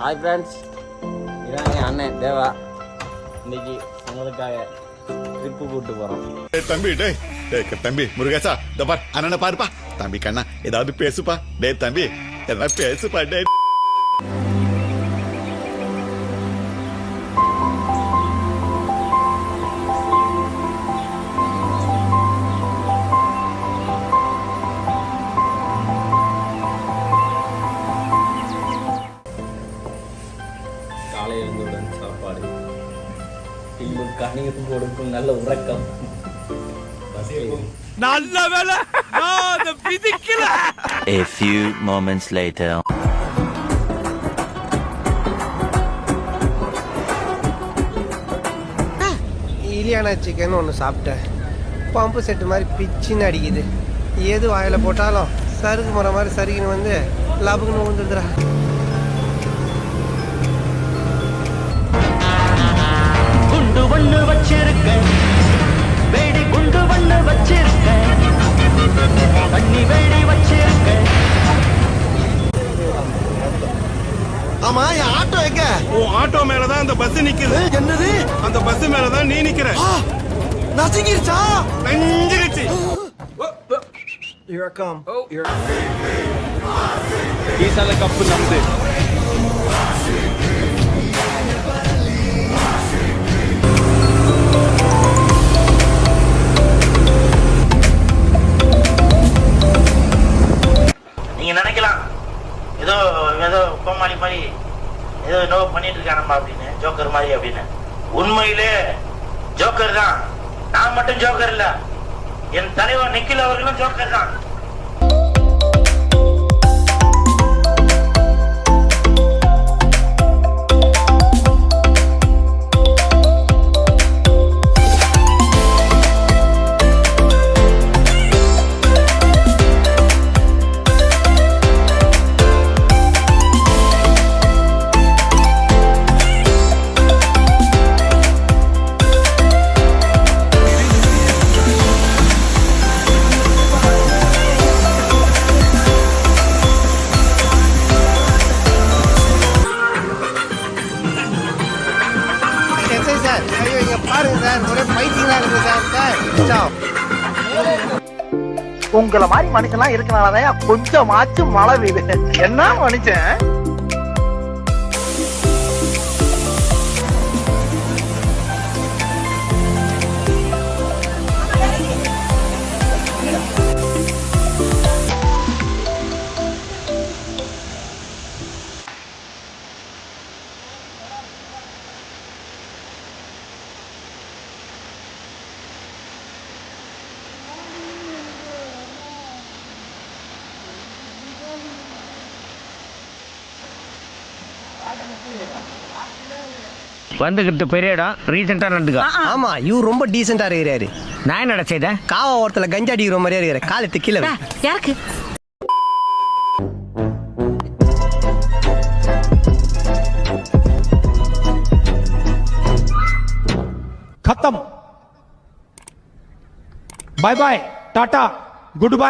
Hi friends, இதான் என் அண்ணன் தேவா. இன்னைக்கு உங்களுக்காக ட்ரிப்பு கூப்பிட்டு போகிறோம். தம்பி தம்பி முருகேசா, இந்த பார் அண்ணனை பாருப்பா. தம்பி கண்ணா ஏதாவது பேசுப்பா. தம்பி எதாவது பேசுப்பா. காலை எழுந்தவுடன் சாப்பாடு, பின்பு கண்ணீர் கொடுக்கும் நல்ல உறக்கம். நல்ல வேலை பிதிக்கல. A few moments later. Ileana chicken ஒன்று சாப்பிட்டேன். பம்பு செட்டு மாதிரி பிச்சின்னு அடிக்குது. எது வாயில் போட்டாலும் சருகு முறை மாதிரி சருகின்னு வந்து லபுக்குன்னு விழுந்துடுறா. குண்டு ஒண்ணு வச்சிருக்கேன், வேடி குண்டு ஒண்ணு வச்சிருக்கேன், தண்ணி வேடி வச்சிருக்கேன். ஆமா, என் ஆட்டோ எங்க? உன் ஆட்டோ மேலதான் அந்த பஸ் நிக்குது. என்னது? அந்த பஸ் மேலதான் நீ நிக்கிற. நசுங்கிருச்சா? நஞ்சிருச்சு. Here I come. ஈசால கப்பு நம்பு. நீங்க நினைக்கலாம் ஏதோ ஏதோ கோமாளி மாதிரி ஏதோ என்னவோ பண்ணிட்டு இருக்கானம்மா அப்படின்னு, ஜோக்கர் மாதிரி அப்படின்னு. உண்மையிலே ஜோக்கர் தான். நான் மட்டும் ஜோக்கர் இல்ல, என் தலைவர் நிக்கில் அவர்களும் ஜோக்கர் தான். சார், ஐயோ இங்க பாருங்க சார், ஒரே பைத்தியங்களா இருக்கு சார். உங்களை மாதிரி மனுஷன்லாம் இருக்கனாலதான் கொஞ்சமாச்சும் மழை பெய்யுது. என்ன மனுஷன்? வந்துகிட்டு பெரிய இடம் ரீசெண்டா நடந்துக்கா. ஆமா, இவர் ரொம்ப டீசெண்டா இருக்கிறாரு. நான் என்னடா செய்தேன்? காவா ஓரத்துல கஞ்சா அடிக்கிற மாதிரியா இருக்கிற. காலத்து கீழே யாருக்கு खत्म. Bye bye, tata, good bye.